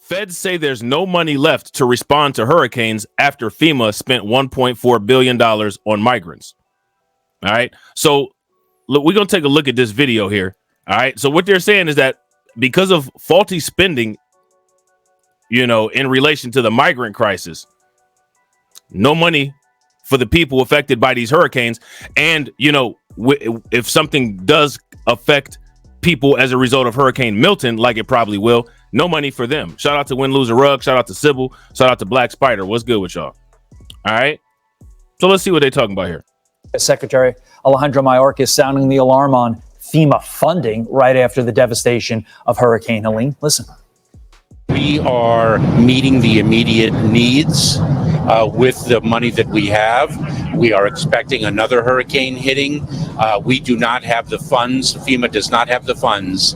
Feds say there's no money left to respond to hurricanes after FEMA spent $1.4 billion on migrants. All right. So look, we're going to take a look at this video here. All right. So what they're saying is that because of faulty spending, in relation to the migrant crisis, no money for the people affected by these hurricanes. And, if something does affect people as a result of Hurricane Milton, like it probably will, no money for them. Shout out to Win Lose a Rug. Shout out to Sybil. Shout out to Black Spider. What's good with y'all? All right. So let's see what they're talking about here. Secretary Alejandro Mayorkas sounding the alarm on FEMA funding right after the devastation of Hurricane Helene. Listen. We are meeting the immediate needs with the money that we have. We are expecting another hurricane hitting. We do not have the funds. FEMA does not have the funds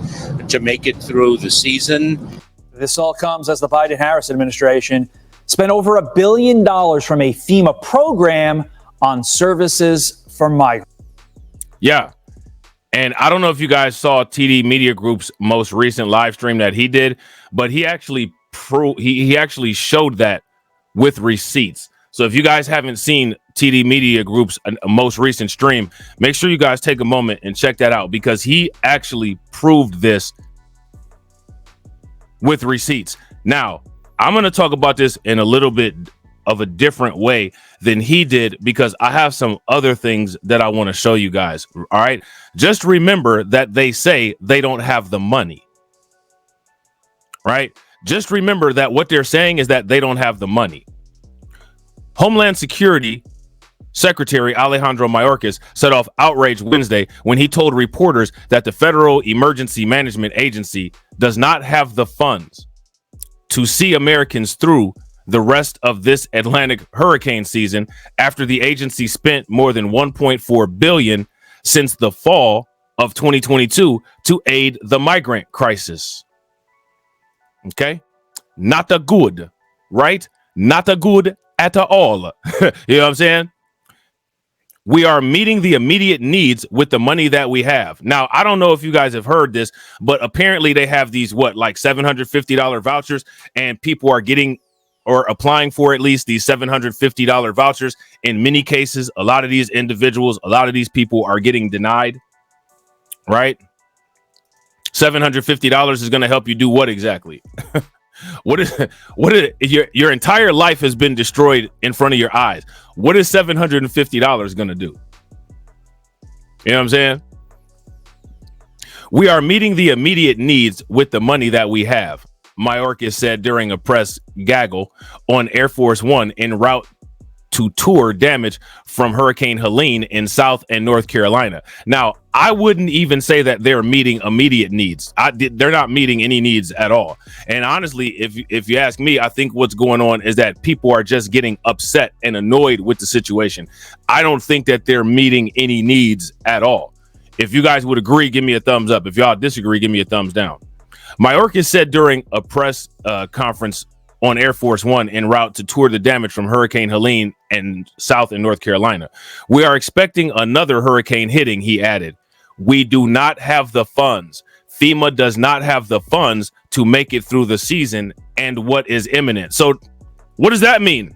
to make it through the season. This all comes as the Biden-Harris administration spent over $1 billion from a FEMA program on services for migrants. Yeah. And I don't know if you guys saw TD Media Group's most recent live stream that he did, but he actually he actually showed that with receipts. So if you guys haven't seen TD Media Group's most recent stream, make sure you guys take a moment and check that out, because he actually proved this with receipts. Now, I'm going to talk about this in a little bit of a different way than he did, because I have some other things that I want to show you guys. All right. Just remember that they say they don't have the money. Right. Just remember that what they're saying is that they don't have the money. Homeland Security Secretary Alejandro Mayorkas set off outrage Wednesday when he told reporters that the Federal Emergency Management Agency does not have the funds to see Americans through the rest of this Atlantic hurricane season, after the agency spent more than $1.4 billion since the fall of 2022 to aid the migrant crisis. Okay, not a good, right? Not a good at all. You know what I'm saying? We are meeting the immediate needs with the money that we have. Now, I don't know if you guys have heard this, but apparently they have these, like $750 vouchers, and people are getting or applying for at least these $750 vouchers. In many cases, a lot of these individuals, a lot of these people are getting denied, right? $750 is going to help you do what exactly? What is your entire life has been destroyed in front of your eyes. What is $750 going to do? You know what I'm saying? We are meeting the immediate needs with the money that we have, Mayorkas said during a press gaggle on Air Force One en route to tour damage from Hurricane Helene in South and North Carolina. Now, I wouldn't even say that they're meeting immediate needs. They're not meeting any needs at all. And honestly, if you ask me, I think what's going on is that people are just getting upset and annoyed with the situation. I don't think that they're meeting any needs at all. If you guys would agree, give me a thumbs up. If y'all disagree, give me a thumbs down. Mayorkas said during a press conference on Air Force One en route to tour the damage from Hurricane Helene in South and North Carolina. We are expecting another hurricane hitting, he added. We do not have the funds. FEMA does not have the funds to make it through the season and what is imminent. So what does that mean?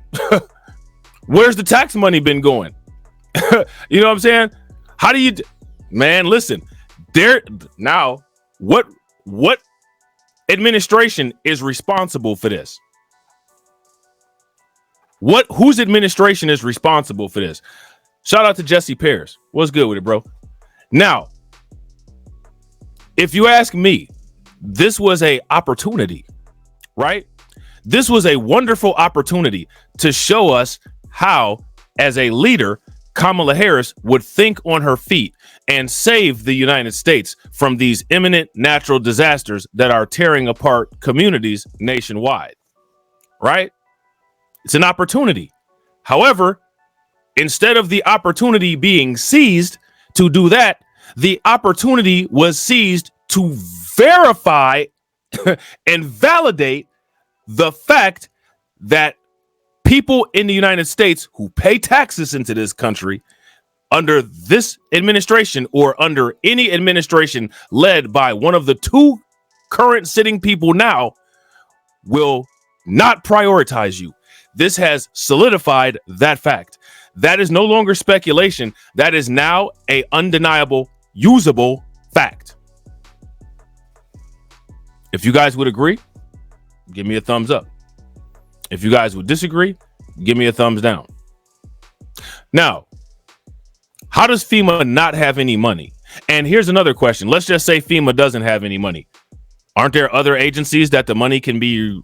Where's the tax money been going? You know what I'm saying? How do you, man, listen, now what administration is responsible for this? Whose administration is responsible for this? Shout out to Jesse Pears. What's good with it, bro? Now, if you ask me, this was a opportunity, right? This was a wonderful opportunity to show us how, as a leader, Kamala Harris would think on her feet and save the United States from these imminent natural disasters that are tearing apart communities nationwide, right? It's an opportunity. However, instead of the opportunity being seized to do that, the opportunity was seized to verify and validate the fact that people in the United States who pay taxes into this country under this administration or under any administration led by one of the two current sitting people now will not prioritize you. This has solidified that fact. That is no longer speculation. That is now a undeniable, usable fact. If you guys would agree, give me a thumbs up. If you guys would disagree, give me a thumbs down. Now, how does FEMA not have any money? And here's another question. Let's just say FEMA doesn't have any money. Aren't there other agencies that the money can be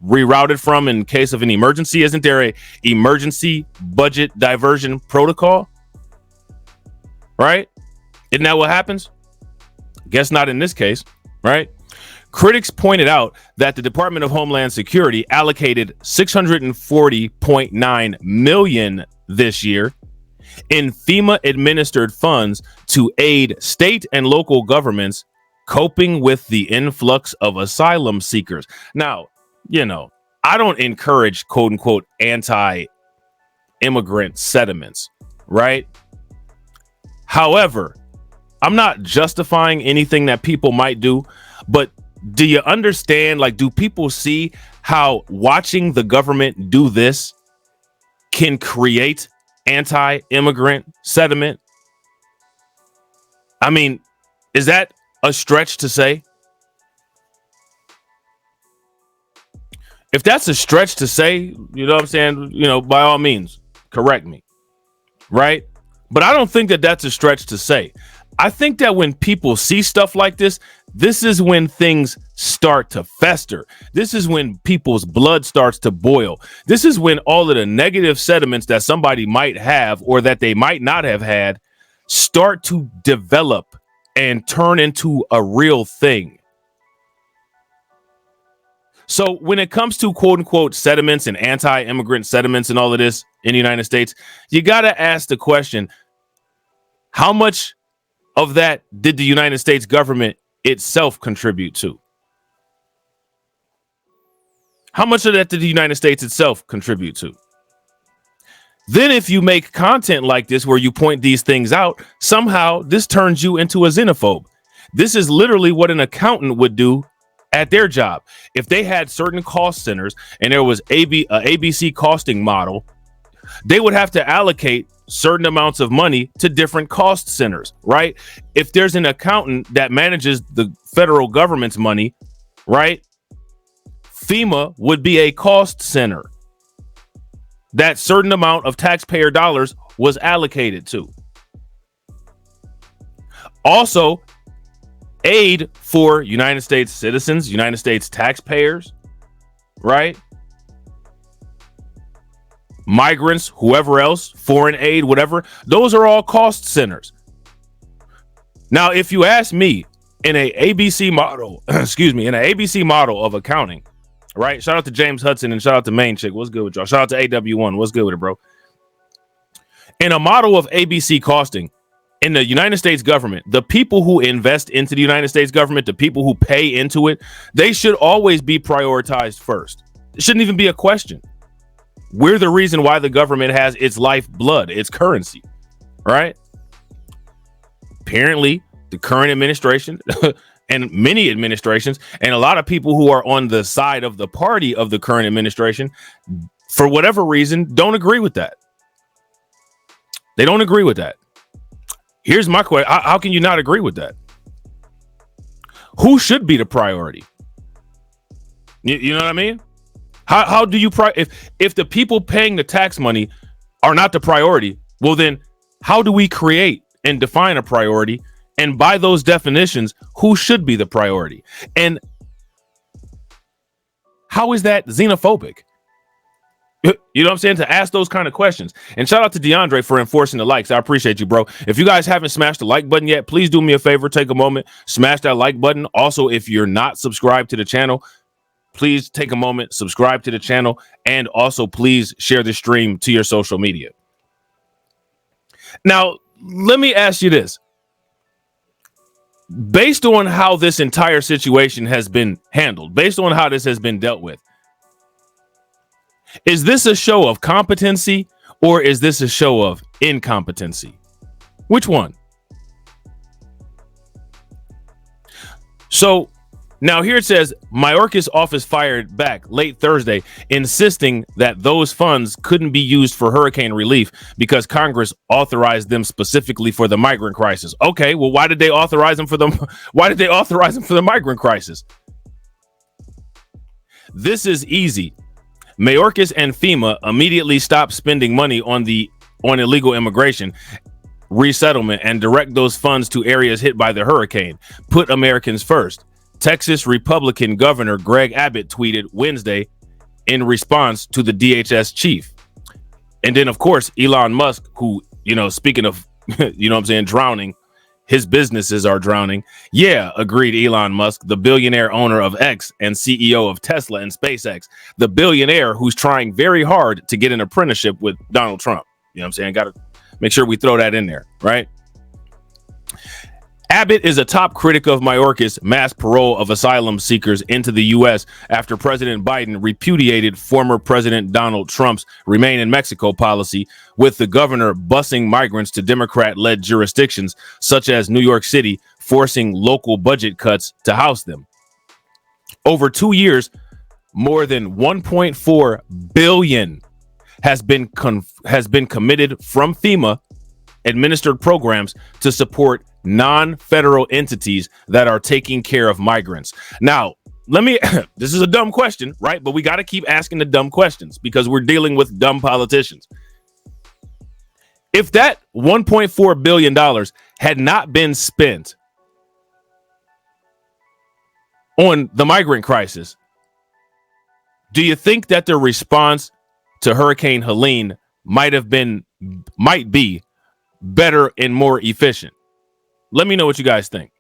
rerouted from in case of an emergency? Isn't there a emergency budget diversion protocol? Right? Isn't that what happens? Guess not in this case, right? Critics pointed out that the Department of Homeland Security allocated $640.9 million this year in FEMA administered funds to aid state and local governments coping with the influx of asylum seekers. Now, you know, I don't encourage quote unquote anti-immigrant sentiments, right? However, I'm not justifying anything that people might do, but do you understand? Like, do people see how watching the government do this can create anti-immigrant sentiment? I mean, is that a stretch to say? If that's a stretch to say, you know what I'm saying? You know, by all means, correct me, right? But I don't think that that's a stretch to say. I think that when people see stuff like this, this is when things start to fester. This is when people's blood starts to boil. This is when all of the negative sentiments that somebody might have or that they might not have had start to develop and turn into a real thing. So when it comes to quote unquote sentiments and anti-immigrant sentiments and all of this in the United States, you got to ask the question, how much of that did the United States government itself contribute to? How much of that did the United States itself contribute to? Then if you make content like this where you point these things out, somehow this turns you into a xenophobe. This is literally what an accountant would do at their job. If they had certain cost centers and there was ABC costing model, they would have to allocate certain amounts of money to different cost centers, right? If there's an accountant that manages the federal government's money, right? FEMA would be a cost center that certain amount of taxpayer dollars was allocated to. Also, aid for United States citizens, United States taxpayers, right? Migrants, whoever else, foreign aid, whatever, those are all cost centers. Now, if you ask me, in a ABC model, in an ABC model of accounting, right? Shout out to James Hudson and shout out to Main Chick. What's good with y'all? Shout out to AW1. What's good with it, bro? In a model of ABC costing, in the United States government, the people who invest into the United States government, the people who pay into it, they should always be prioritized first. It shouldn't even be a question. We're the reason why the government has its lifeblood, its currency, right? Apparently, the current administration and many administrations and a lot of people who are on the side of the party of the current administration, for whatever reason, don't agree with that. They don't agree with that. Here's my question. How can you not agree with that? Who should be the priority? You know what I mean? How do you if the people paying the tax money are not the priority? Well, then how do we create and define a priority? And by those definitions, who should be the priority? And how is that xenophobic? You know what I'm saying? To ask those kind of questions. And shout out to DeAndre for enforcing the likes. I appreciate you, bro. If you guys haven't smashed the like button yet, please do me a favor. Take a moment, smash that like button. Also, if you're not subscribed to the channel, please take a moment, subscribe to the channel, and also please share the stream to your social media. Now, let me ask you this. Based on how this entire situation has been handled, based on how this has been dealt with, is this a show of competency or is this a show of incompetency? Which one? So Now here it says Mayorkas office fired back late Thursday, insisting that those funds couldn't be used for hurricane relief because Congress authorized them specifically for the migrant crisis. Okay, well, why did they authorize them for them? Why did they authorize them for the migrant crisis? This is easy. Mayorkas and FEMA immediately stopped spending money on illegal immigration resettlement and direct those funds to areas hit by the hurricane. Put Americans first. Texas Republican Governor Greg Abbott tweeted Wednesday in response to the DHS chief. And then, of course, Elon Musk, who, speaking of, drowning, his businesses are drowning. Yeah, agreed Elon Musk, the billionaire owner of X and CEO of Tesla and SpaceX, the billionaire who's trying very hard to get an apprenticeship with Donald Trump. You know what I'm saying? Got to make sure we throw that in there, right? Abbott is a top critic of Mayorkas' mass parole of asylum seekers into the U.S. after President Biden repudiated former President Donald Trump's Remain in Mexico policy, with the governor busing migrants to Democrat-led jurisdictions such as New York City, forcing local budget cuts to house them. Over 2 years, more than $1.4 billion has been committed from FEMA administered programs to support non-federal entities that are taking care of migrants. Now, this is a dumb question, right? But we got to keep asking the dumb questions because we're dealing with dumb politicians. If that $1.4 billion had not been spent on the migrant crisis, do you think that the response to Hurricane Helene might be better and more efficient? Let me know what you guys think.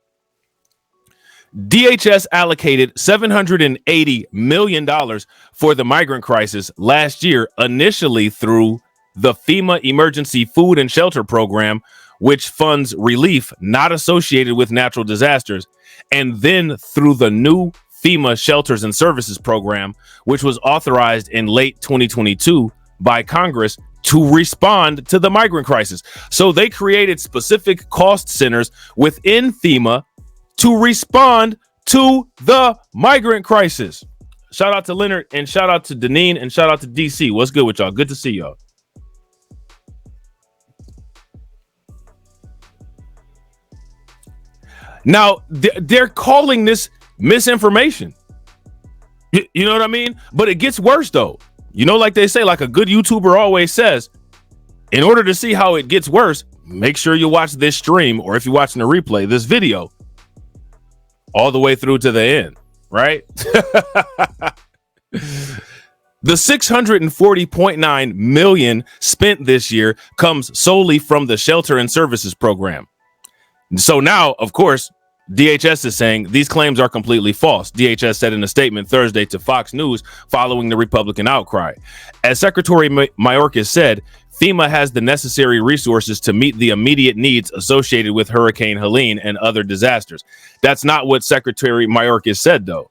DHS allocated $780 million for the migrant crisis last year, initially through the FEMA Emergency Food and Shelter Program, which funds relief not associated with natural disasters, and then through the new FEMA Shelters and Services Program, which was authorized in late 2022 by Congress to respond to the migrant crisis. So they created specific cost centers within FEMA to respond to the migrant crisis. Shout out to Leonard and shout out to Deneen and shout out to DC. What's good with y'all? Good to see y'all. Now, they're calling this misinformation. You know what I mean? But it gets worse, though. Like they say, like a good YouTuber always says, in order to see how it gets worse, make sure you watch this stream, or if you're watching the replay, this video all the way through to the end, right? The $640.9 million spent this year comes solely from the Shelter and Services Program. So now, of course, DHS is saying these claims are completely false. DHS said in a statement Thursday to Fox News following the Republican outcry. As Secretary Mayorkas said, FEMA has the necessary resources to meet the immediate needs associated with Hurricane Helene and other disasters. That's not what Secretary Mayorkas said, though.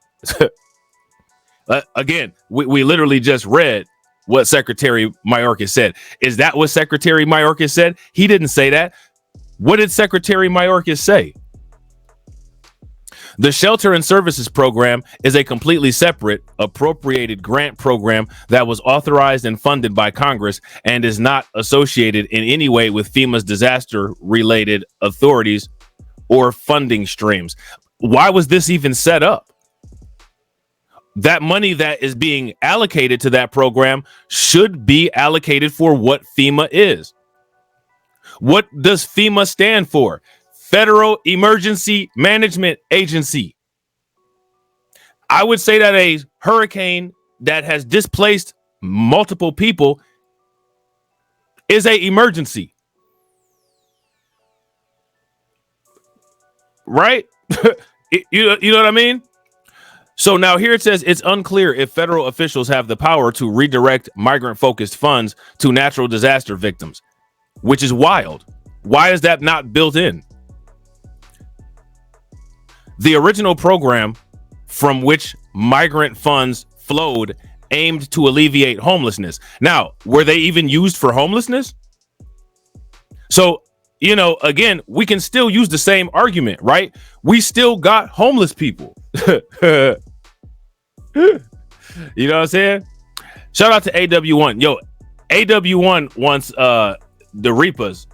Again, we literally just read what Secretary Mayorkas said. Is that what Secretary Mayorkas said? He didn't say that. What did Secretary Mayorkas say? The Shelter and Services Program is a completely separate, appropriated grant program that was authorized and funded by Congress and is not associated in any way with FEMA's disaster-related authorities or funding streams. Why was this even set up? That money that is being allocated to that program should be allocated for what FEMA is. What does FEMA stand for? Federal Emergency Management Agency. I would say that a hurricane that has displaced multiple people is an emergency. Right? You know what I mean? So now here it says it's unclear if federal officials have the power to redirect migrant-focused funds to natural disaster victims, which is wild. Why is that not built in? The original program from which migrant funds flowed aimed to alleviate homelessness. Now, were they even used for homelessness? So, you know, again, we can still use the same argument, right? We still got homeless people. You know what I'm saying? Shout out to AW1. Yo, AW1 wants the Reaper's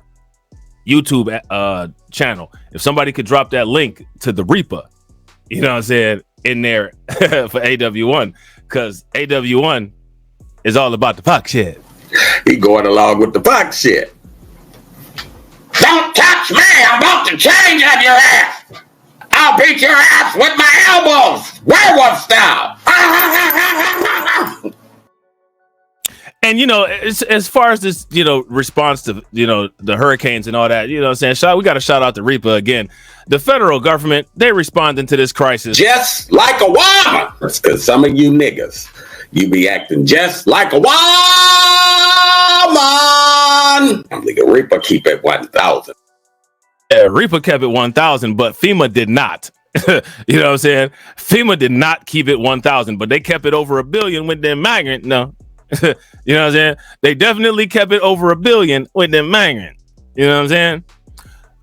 YouTube channel. If somebody could drop that link to the Reaper, you know what I'm saying, in there for AW1, because AW1 is all about the fuck shit. He going along with the fuck shit. Don't touch me! I'm about to change on your ass! I'll beat your ass with my elbows! Werewolf style! And, you know, as far as this, you know, response to, you know, the hurricanes and all that, you know what I'm saying? We got to shout out the Reaper again. The federal government, they responding to this crisis. Just like a woman! Because some of you niggas, you be acting just like a woman! The Reaper keep it 1,000. Yeah, Reaper kept it 1,000, but FEMA did not. You know what I'm saying? FEMA did not keep it 1,000, but they kept it over $1 billion with them migrant. No. You know what I'm saying? They definitely kept it over $1 billion with them migrant. You know what I'm saying?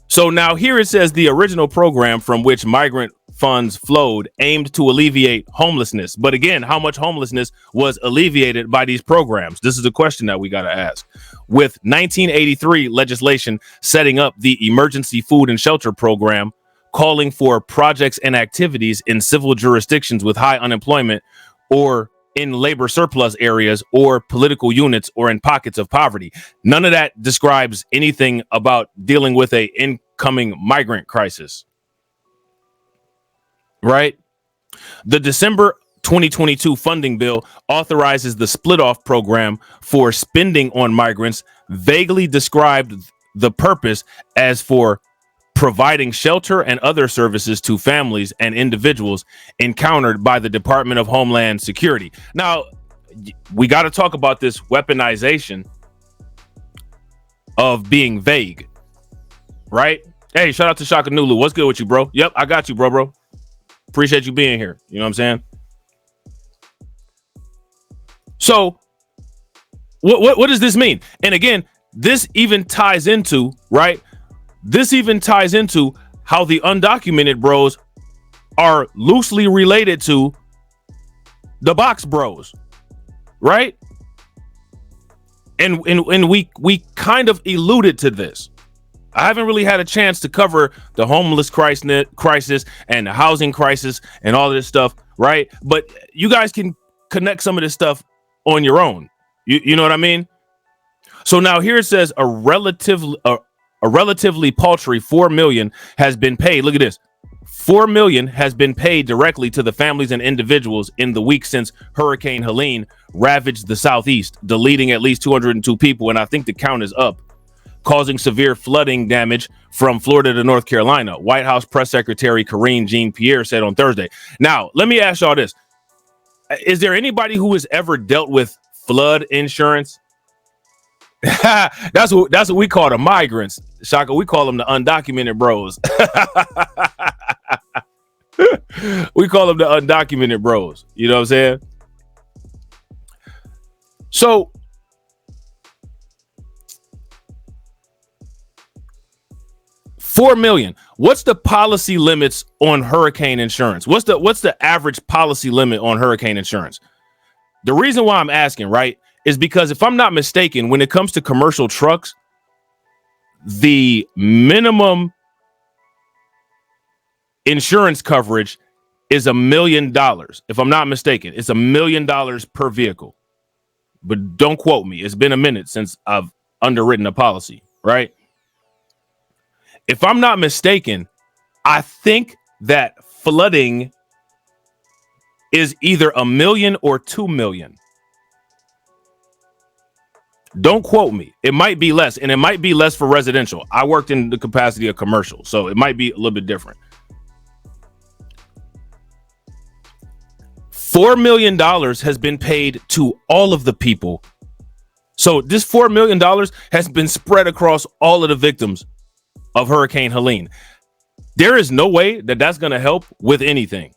So now here it says the original program from which migrant funds flowed aimed to alleviate homelessness. But again, how much homelessness was alleviated by these programs? This is a question that we got to ask. With 1983 legislation setting up the Emergency Food and Shelter Program, calling for projects and activities in civil jurisdictions with high unemployment or in labor surplus areas or political units or in pockets of poverty. None of that describes anything about dealing with a incoming migrant crisis. Right? The December 2022 funding bill authorizes the split-off program for spending on migrants, vaguely described the purpose as for providing shelter and other services to families and individuals encountered by the Department of Homeland Security. Now, we got to talk about this weaponization of being vague, right? Hey, shout out to Shaka Nulu. What's good with you, bro? Yep, I got you, bro. Appreciate you being here. You know what I'm saying? So, what does this mean? And again, this even ties into, right? This even ties into how the undocumented bros are loosely related to the box bros, right? And we kind of alluded to this. I haven't really had a chance to cover the homeless crisis and the housing crisis and all of this stuff, right? But you guys can connect some of this stuff on your own. You know what I mean? So now here it says a relatively paltry $4 million has been paid. Look at this. $4 million has been paid directly to the families and individuals in the week since Hurricane Helene ravaged the Southeast, deleting at least 202 people. And I think the count is up, causing severe flooding damage from Florida to North Carolina. White House Press Secretary Karine Jean-Pierre said on Thursday. Now, let me ask y'all this. Is there anybody who has ever dealt with flood insurance? That's what we call the migrants. Shaka, we call them the undocumented bros. We call them the undocumented bros. You know what I'm saying? So $4 million. What's the policy limits on hurricane insurance? What's the average policy limit on hurricane insurance? The reason why I'm asking, right, is because if I'm not mistaken, when it comes to commercial trucks, the minimum insurance coverage is $1 million. If I'm not mistaken, it's $1 million per vehicle. But don't quote me. It's been a minute since I've underwritten a policy, right? If I'm not mistaken, I think that flooding is either $1 million or $2 million. Don't quote me. It might be less, and it might be less for residential. I worked in the capacity of commercial, so it might be a little bit different. $4 million has been paid to all of the people. So this $4 million has been spread across all of the victims of Hurricane Helene. There is no way that that's going to help with anything.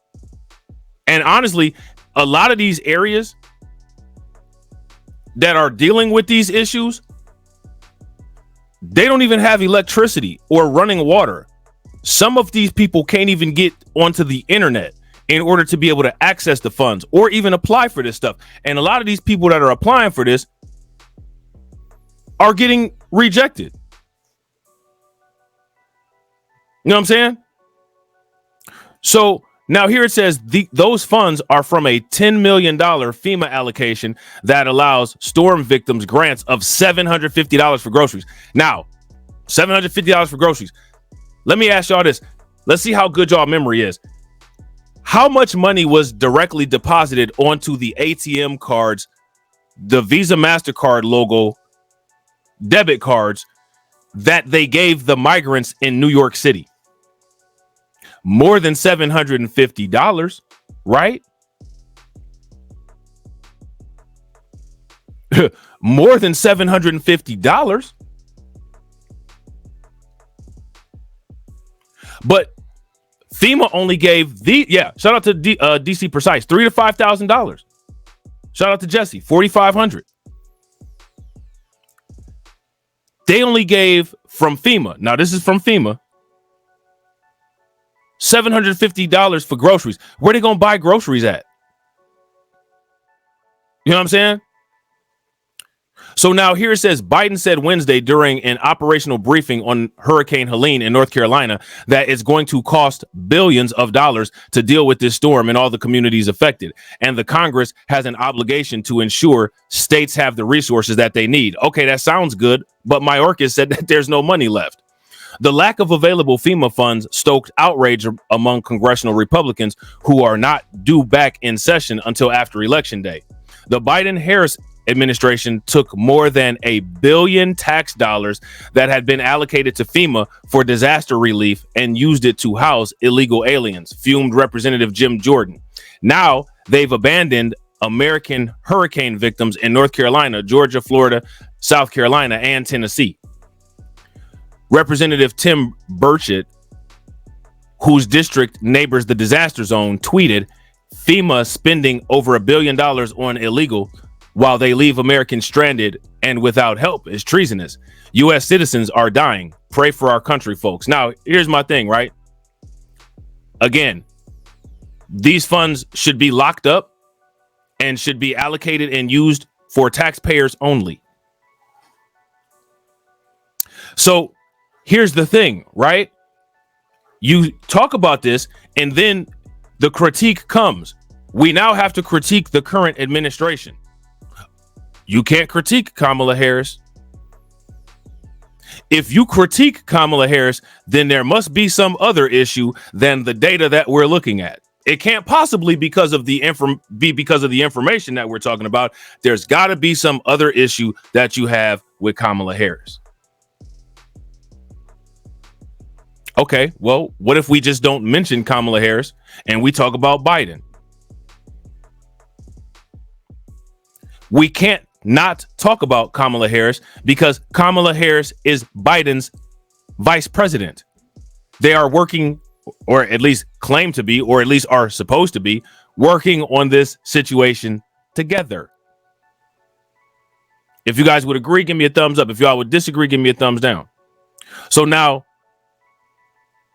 And honestly, a lot of these areas that are dealing with these issues, They don't even have electricity or running water. Some of these people can't even get onto the internet in order to be able to access the funds or even apply for this stuff. And a lot of these people that are applying for this are getting rejected. You know what I'm saying? So now here it says those funds are from a $10 million FEMA allocation that allows storm victims grants of $750 for groceries. Now, $750 for groceries. Let me ask y'all this. Let's see how good y'all memory is. How much money was directly deposited onto the ATM cards, the Visa MasterCard logo, debit cards that they gave the migrants in New York City? More than $750, right? More than $750. But FEMA only gave shout out to DC Precise, $3,000 to $5,000. Shout out to Jesse, $4,500. They only gave from FEMA. Now this is from FEMA. $750 for groceries. Where they gonna buy groceries at? You know what I'm saying? So now here it says Biden said Wednesday during an operational briefing on Hurricane Helene in North Carolina that it's going to cost billions of dollars to deal with this storm and all the communities affected. And the Congress has an obligation to ensure states have the resources that they need. Okay, that sounds good, but Mayorkas said that there's no money left. The lack of available FEMA funds stoked outrage among congressional Republicans who are not due back in session until after Election Day. The Biden-Harris administration took more than $1 billion tax dollars that had been allocated to FEMA for disaster relief and used it to house illegal aliens, fumed Representative Jim Jordan. Now they've abandoned American hurricane victims in North Carolina, Georgia, Florida, South Carolina, and Tennessee. Representative Tim Burchett, whose district neighbors the disaster zone, tweeted, FEMA spending over $1 billion on illegal while they leave Americans stranded and without help is treasonous. U.S. citizens are dying. Pray for our country, folks. Now, here's my thing, right? Again, these funds should be locked up and should be allocated and used for taxpayers only. So here's the thing, right? You talk about this and then the critique comes. We now have to critique the current administration. You can't critique Kamala Harris. If you critique Kamala Harris, then there must be some other issue than the data that we're looking at. It can't possibly be because of the information that we're talking about. There's got to be some other issue that you have with Kamala Harris. Okay, well, what if we just don't mention Kamala Harris and we talk about Biden? We can't not talk about Kamala Harris because Kamala Harris is Biden's vice president. They are working, or at least claim to be, or at least are supposed to be working on this situation together. If you guys would agree, give me a thumbs up. If y'all would disagree, give me a thumbs down. So now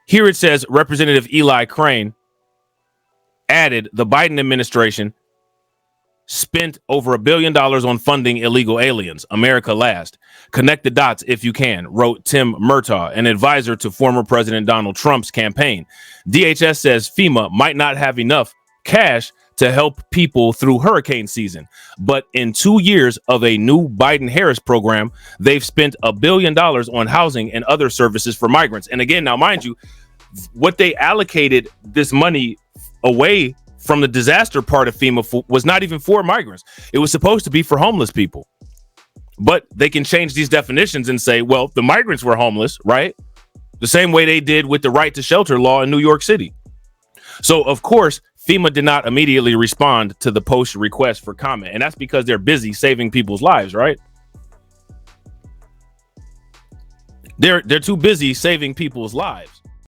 here it says Representative Eli Crane added the Biden administration spent over $1 billion on funding illegal aliens. America last. Connect the dots if you can, wrote Tim Murtaugh, an advisor to former President Donald Trump's campaign. DHS says FEMA might not have enough cash to help people through hurricane season, but in 2 years of a new Biden-Harris program, they've spent $1 billion on housing and other services for migrants. And again, now mind you, what they allocated this money away from the disaster part of FEMA was not even for migrants. It was supposed to be for homeless people. But they can change these definitions and say, well, the migrants were homeless, right? The same way they did with the right to shelter law in New York City. So, of course, FEMA did not immediately respond to the post request for comment. And that's because they're busy saving people's lives, right? They're too busy saving people's lives.